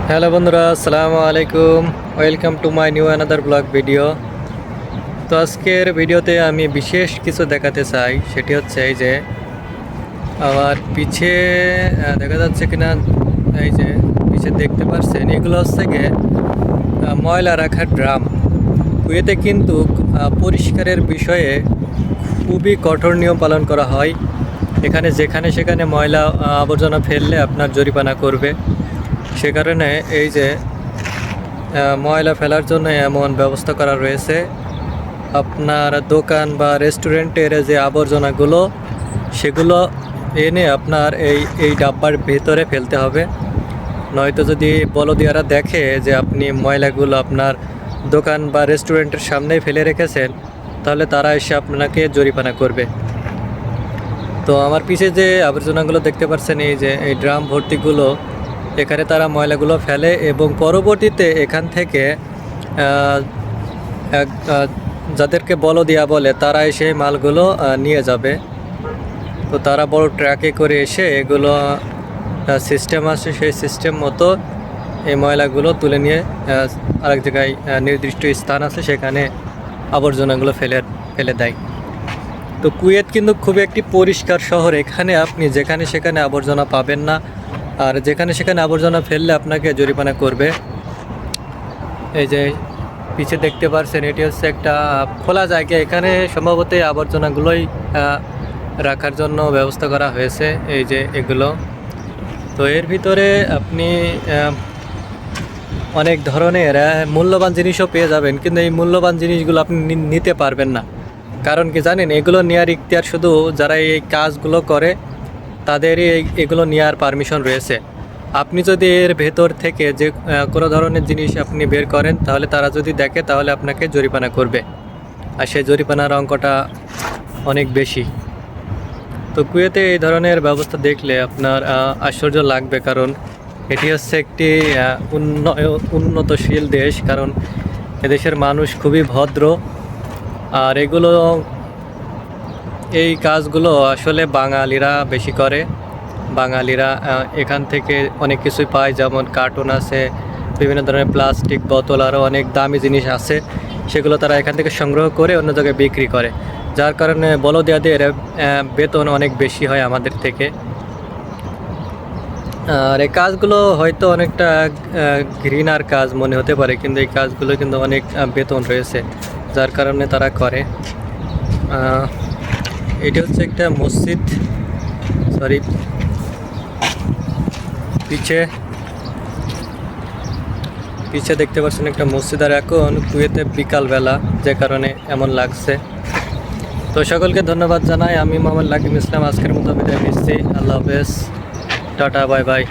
Hello বন্ধুরা, আসসালামু আলাইকুম। Welcome to my new another blog video. তো আজকের ভিডিওতে আমি বিশেষ কিছু দেখাতে চাই, সেটি হচ্ছে এই যে আমার পিছে দেখা যাচ্ছে কিনা, এই যে পিছে দেখতে পাচ্ছেন, এগুলো হচ্ছে গিয়ে ময়লা রাখার ড্রাম। কুয়েতে কিন্তু পরিষ্কারের বিষয়ে খুবই কঠোর নিয়ম পালন করা হয়। এখানে যেখানে সেখানে ময়লা আবর্জনা ফেললে আপনার জরিমানা করবে। সে কারণে এই যে ময়লা ফেলার জন্য এমন ব্যবস্থা করা রয়েছে। আপনার দোকান বা রেস্টুরেন্টের যে আবর্জনাগুলো, সেগুলো এনে আপনার এই ডাব্বার ভেতরে ফেলতে হবে। নয়তো যদি বলদিয়ারা দেখে যে আপনি ময়লাগুলো আপনার দোকান বা রেস্টুরেন্টের সামনেই ফেলে রেখেছেন, তাহলে তারা এসে আপনাকে জরিমানা করবে। তো আমার পিছে যে আবর্জনাগুলো দেখতে পাচ্ছেন, এই যে এই ড্রাম ভর্তিগুলো, এখানে তারা ময়লাগুলো ফেলে এবং পরবর্তীতে এখান থেকে যাদেরকে বলদিয়া বলে, তারা এসে মালগুলো নিয়ে যাবে। তো তারা বড় ট্রাকে করে এসে এগুলো সিস্টেম আছে, সেই সিস্টেম মতো এই ময়লাগুলো তুলে নিয়ে আরেক জায়গায় নির্দিষ্ট স্থান আছে, সেখানে আবর্জনাগুলো ফেলে দেয়। তো কুয়েত কিন্তু খুবই একটি পরিষ্কার শহর। এখানে আপনি যেখানে সেখানে আবর্জনা পাবেন না, আর যেখানে সেখানে আবর্জনা ফেললে আপনাকে জরিমানা করবে। এই যে পিছে দেখতে পাচ্ছেন, এটি হচ্ছে একটা খোলা জায়গা। এখানে সম্ভবত এই আবর্জনাগুলোই রাখার জন্য ব্যবস্থা করা হয়েছে, এই যে এগুলো। তো এর ভিতরে আপনি অনেক ধরনের মূল্যবান জিনিসও পেয়ে যাবেন, কিন্তু এই মূল্যবান জিনিসগুলো আপনি নিতে পারবেন না। কারণ কি জানেন, এগুলো নেওয়ার ইখতিয়ার শুধু যারা এই কাজগুলো করে তাদেরই এগুলো নেওয়ার পারমিশন রয়েছে। আপনি যদি এর ভেতর থেকে যে কোনো ধরনের জিনিস আপনি বের করেন, তাহলে তারা যদি দেখে, তাহলে আপনাকে জরিমানা করবে, আর সেই জরিমানার অঙ্কটা অনেক বেশি। তো কুয়েতে এই ধরনের ব্যবস্থা দেখলে আপনার আশ্চর্য লাগবে, কারণ এটি হচ্ছে একটি উন্নতশীল দেশ। কারণ এদেশের মানুষ খুবই ভদ্র, আর এই কাজগুলো আসলে বাঙালিরা বেশি করে। বাঙালিরা এখান থেকে অনেক কিছুই পায়, যেমন কার্টুন আছে, বিভিন্ন ধরনের প্লাস্টিক বোতল, আরও অনেক দামি জিনিস আছে, সেগুলো তারা এখান থেকে সংগ্রহ করে অন্য জায়গায় বিক্রি করে। যার কারণে বলদিয়াদের বেতন অনেক বেশি হয় আমাদের থেকে। আর এই কাজগুলো হয়তো অনেকটা ঘৃণার কাজ মনে হতে পারে, কিন্তু এই কাজগুলো কিন্তু অনেক বেতন রয়েছে, যার কারণে তারা করে। এটি হচ্ছে একটা মসজিদ, সরি, পিছে দেখতে পাচ্ছেন একটা মসজিদ। আর এখন কুয়েতে বিকালবেলা, যে কারণে এমন লাগছে। তো সকলকে ধন্যবাদ জানাই। আমি মোহাম্মদ লাকিম ইসলাম আজকের মতো বিদায় নিচ্ছি। আল্লাহ হাফেজ, টাটা, বাই বাই।